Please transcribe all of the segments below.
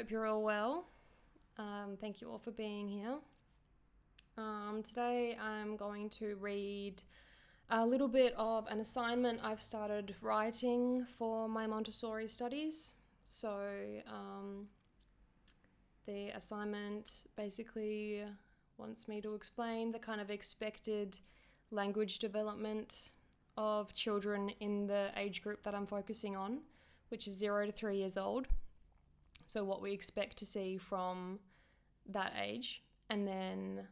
hope you're all well. Thank you all for being here. Today I'm going to read a little bit of an assignment I've started writing for my Montessori studies. So the assignment basically wants me to explain the kind of expected language development of children in the age group that I'm focusing on, which is 0 to 3 years old. So what we expect to see from that age, and then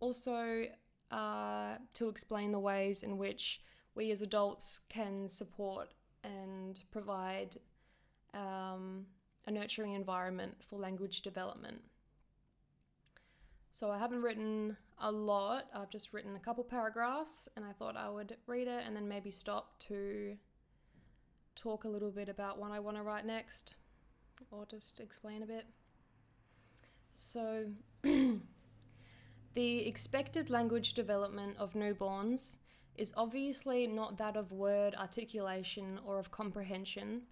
also to explain the ways in which we as adults can support and provide a nurturing environment for language development. So I haven't written a lot, I've just written a couple paragraphs, and I thought I would read it and then maybe stop to talk a little bit about what I want to write next, or just explain a bit. So the expected language development of newborns is obviously not that of word articulation or of comprehension,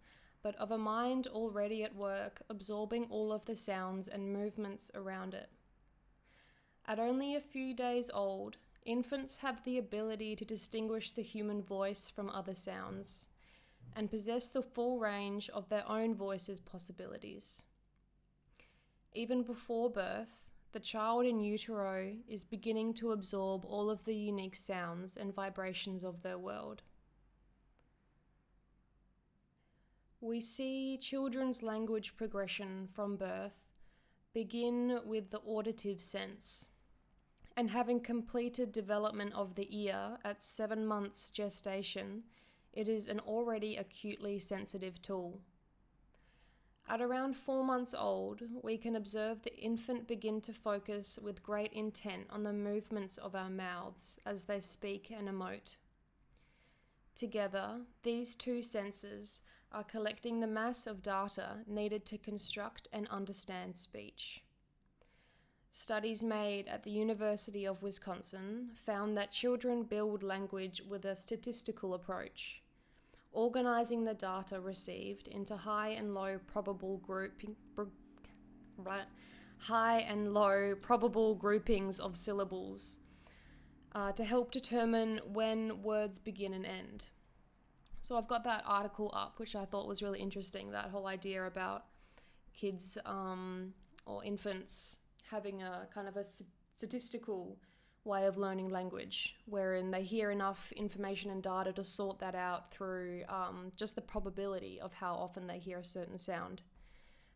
but of a mind already at work absorbing all of the sounds and movements around it. At only a few days old, infants have the ability to distinguish the human voice from other sounds and possess the full range of their own voice's possibilities. Even before birth, the child in utero is beginning to absorb all of the unique sounds and vibrations of their world. We see children's language progression from birth begin with the auditive sense, and having completed development of the ear at 7 months gestation, it is an already acutely sensitive tool. At around 4 months old, we can observe the infant begin to focus with great intent on the movements of our mouths as they speak and emote. Together, these two senses are collecting the mass of data needed to construct and understand speech. Studies made at the University of Wisconsin found that children build language with a statistical approach, organizing the data received into high and low probable groupings of syllables to help determine when words begin and end. So I've got that article up, which I thought was really interesting, that whole idea about kids or infants having a kind of a statistical way of learning language, wherein they hear enough information and data to sort that out through just the probability of how often they hear a certain sound.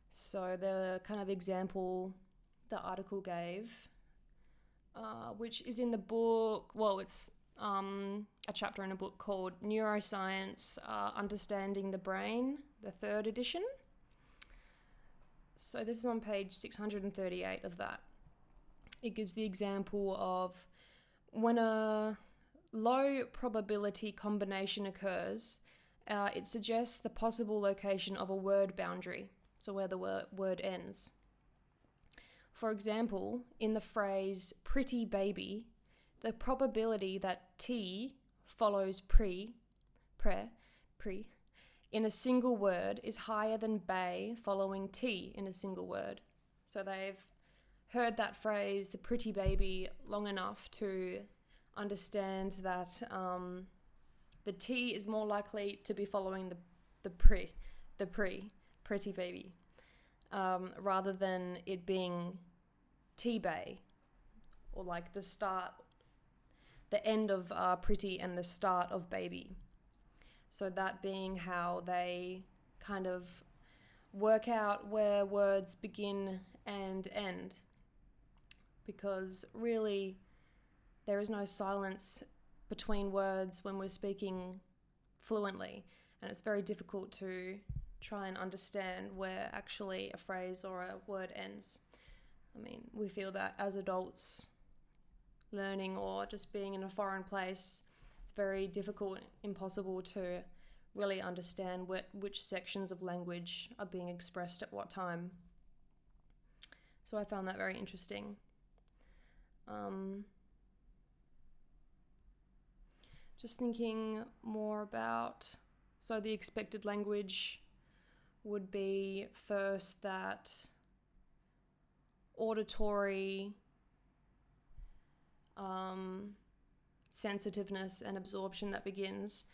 So the kind of example the article gave, which is in the book, it's a chapter in a book called Neuroscience, Understanding the Brain, the 3rd edition. So this is on page 638 of that. It gives the example of when a low probability combination occurs, it suggests the possible location of a word boundary, so where the word ends. For example, in the phrase pretty baby, the probability that T follows pre in a single word is higher than bay following T in a single word. So they've heard that phrase, the pretty baby, long enough to understand that the T is more likely to be following the pretty baby, rather than it being T-bay, or like the end of pretty and the start of baby. So that being how they kind of work out where words begin and end. Because really, there is no silence between words when we're speaking fluently, and it's very difficult to try and understand where actually a phrase or a word ends. I mean, we feel that as adults learning or just being in a foreign place, it's very difficult, impossible to really understand which sections of language are being expressed at what time. So I found that very interesting. Just thinking more about, so the expected language would be first that auditory sensitiveness and absorption that begins.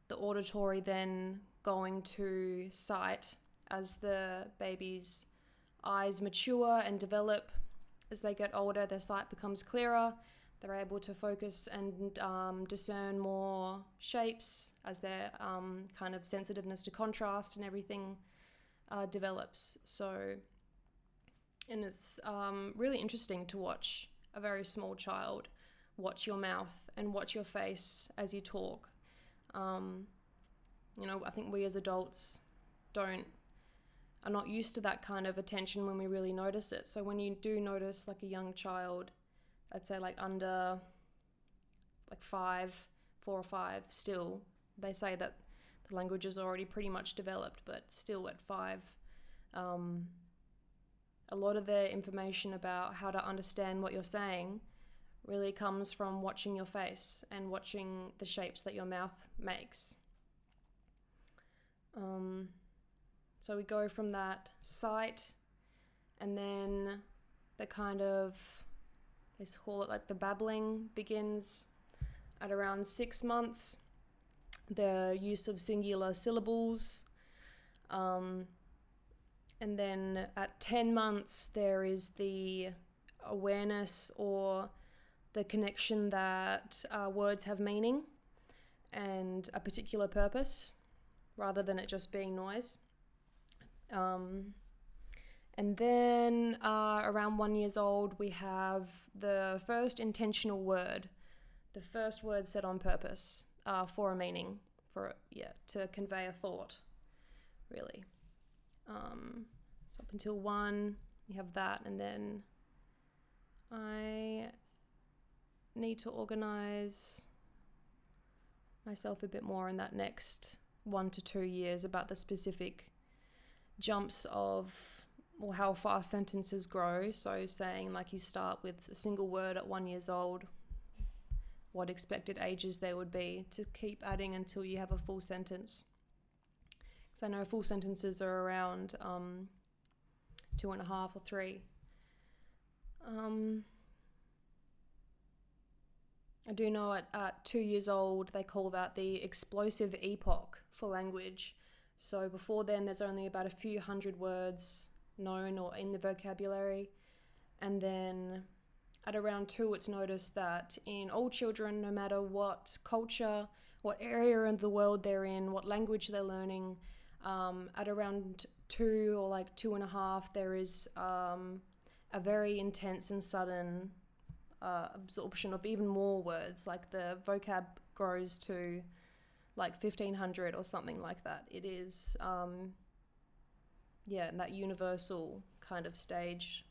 The auditory then going to sight as the baby's eyes mature and develop. As they get older, their sight becomes clearer. They're able to focus and discern more shapes as their kind of sensitiveness to contrast and everything develops. And it's really interesting to watch a very small child watch your mouth and watch your face as you talk. I think we as adults are not used to that kind of attention when we really notice it. So when you do notice like a young child, I'd say like under like 4 or 5 still, they say that the language is already pretty much developed, but still at 5, a lot of the information about how to understand what you're saying really comes from watching your face and watching the shapes that your mouth makes. So we go from that sight, and then they call it like the babbling begins at around 6 months. The use of singular syllables. And then at 10 months, there is the awareness or the connection that words have meaning and a particular purpose, rather than it just being noise. And then around 1 year old, we have the first intentional word, the first word said on purpose for a meaning, to convey a thought, really. So up until 1, you have that, and then I need to organize myself a bit more in that next 1 to 2 years about the specific jumps of how fast sentences grow. So saying like you start with a single word at 1 year old, what expected ages there would be to keep adding until you have a full sentence. Because I know full sentences are around 2.5 or 3. I do know at 2 years old, they call that the explosive epoch for language. So before then, there's only about a few hundred words known or in the vocabulary. And then at around 2, it's noticed that in all children, no matter what culture, what area of the world they're in, what language they're learning, at around 2 or like 2.5, there is a very intense and sudden absorption of even more words. Like the vocab grows to like 1,500 or something like that. It is, in that universal kind of stage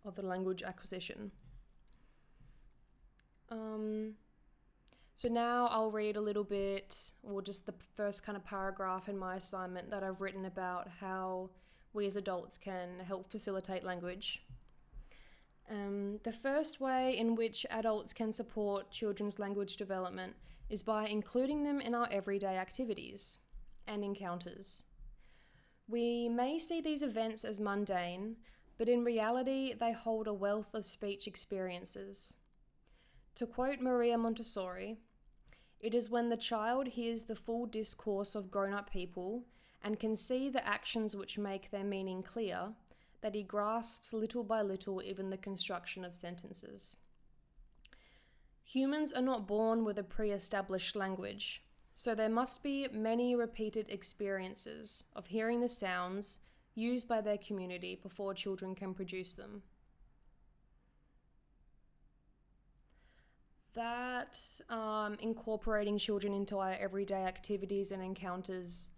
of the language acquisition. So now I'll read a little bit, or just the first kind of paragraph in my assignment that I've written about how we as adults can help facilitate language. The first way in which adults can support children's language development is by including them in our everyday activities and encounters. We may see these events as mundane, but in reality, they hold a wealth of speech experiences. To quote Maria Montessori, "It is when the child hears the full discourse of grown-up people and can see the actions which make their meaning clear that he grasps little by little even the construction of sentences." Humans are not born with a pre-established language, so there must be many repeated experiences of hearing the sounds used by their community before children can produce them. That incorporating children into our everyday activities and encounters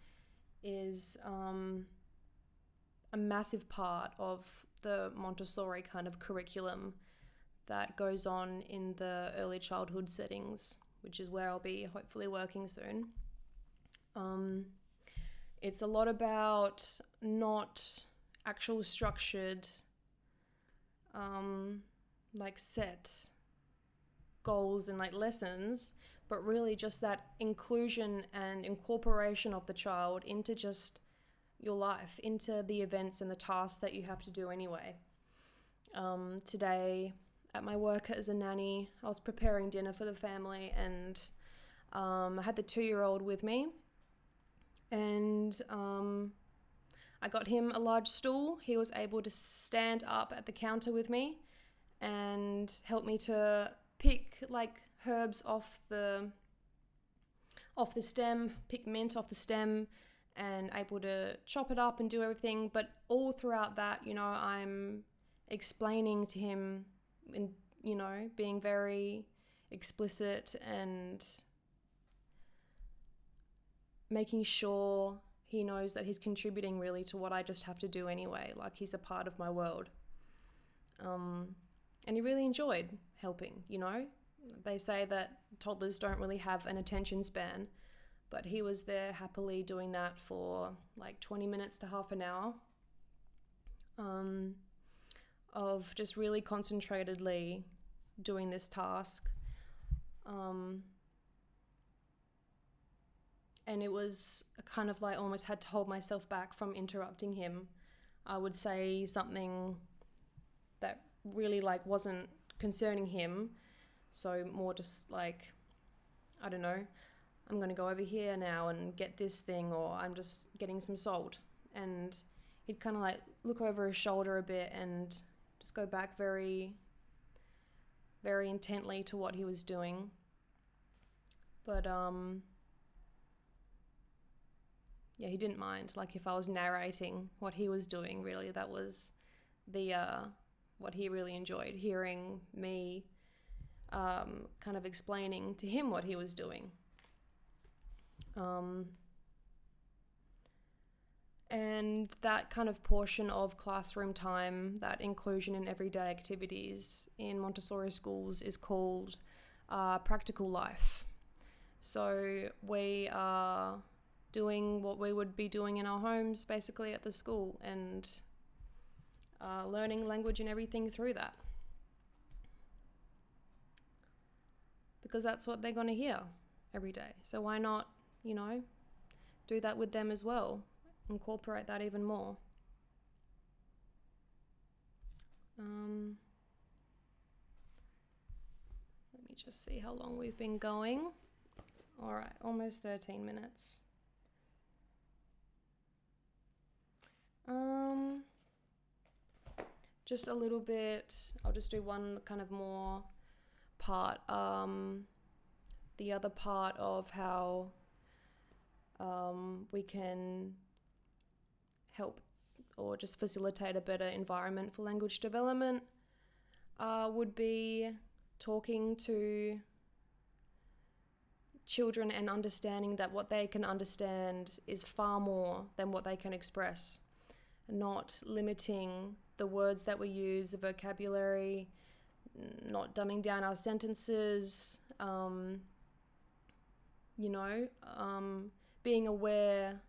is a massive part of the Montessori kind of curriculum that goes on in the early childhood settings, which is where I'll be hopefully working soon. It's a lot about not actual structured, like set goals and like lessons, but really just that inclusion and incorporation of the child into just your life, into the events and the tasks that you have to do anyway. Today at my work as a nanny, I was preparing dinner for the family, and I had the 2-year-old with me, and I got him a large stool. He was able to stand up at the counter with me and help me to pick like herbs off the stem, pick mint off the stem, and able to chop it up and do everything. But all throughout that, I'm explaining to him and, being very explicit and making sure he knows that he's contributing really to what I just have to do anyway. Like, he's a part of my world. And he really enjoyed helping, They say that toddlers don't really have an attention span, but he was there happily doing that for like 20 minutes to half an hour of just really concentratedly doing this task. And it was kind of like almost had to hold myself back from interrupting him. I would say something that really like wasn't concerning him. So more just like, I don't know, I'm going to go over here now and get this thing, or I'm just getting some salt. And he'd kind of like look over his shoulder a bit and just go back very, very intently to what he was doing. But yeah, he didn't mind. Like, if I was narrating what he was doing, really, that was the what he really enjoyed, hearing me kind of explaining to him what he was doing. And that kind of portion of classroom time, that inclusion in everyday activities in Montessori schools, is called practical life. So we are doing what we would be doing in our homes, basically at the school, and learning language and everything through that. Because that's what they're going to hear every day. So why not, do that with them as well? Incorporate that even more. Let me just see how long we've been going. All right, almost 13 minutes. Just a little bit, I'll just do one kind of more part. The other part of how we can help or just facilitate a better environment for language development would be talking to children and understanding that what they can understand is far more than what they can express. Not limiting the words that we use, the vocabulary, not dumbing down our sentences, being aware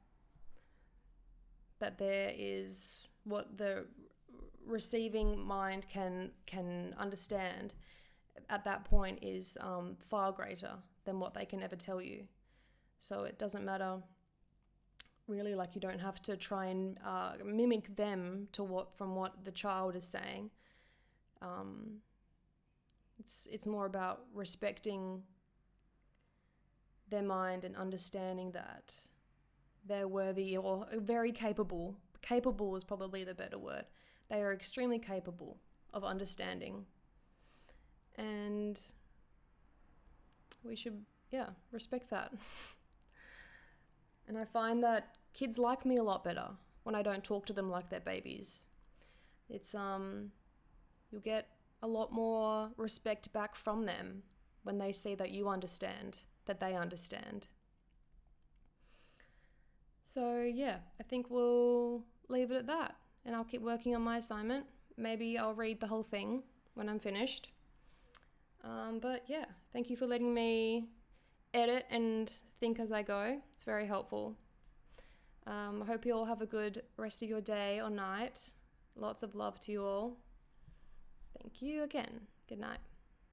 that there is what the receiving mind can understand at that point is far greater than what they can ever tell you. So it doesn't matter really, like, you don't have to try and mimic them from what the child is saying. It's more about respecting their mind and understanding that they're worthy or very capable. Capable is probably the better word. They are extremely capable of understanding. And we should, respect that. And I find that kids like me a lot better when I don't talk to them like they're babies. It's, you'll get a lot more respect back from them when they see that you understand, that they understand. So yeah, I think we'll leave it at that, and I'll keep working on my assignment. Maybe I'll read the whole thing when I'm finished. But yeah, thank you for letting me edit and think as I go. It's very helpful. I hope you all have a good rest of your day or night. Lots of love to you all. Thank you again. Good night.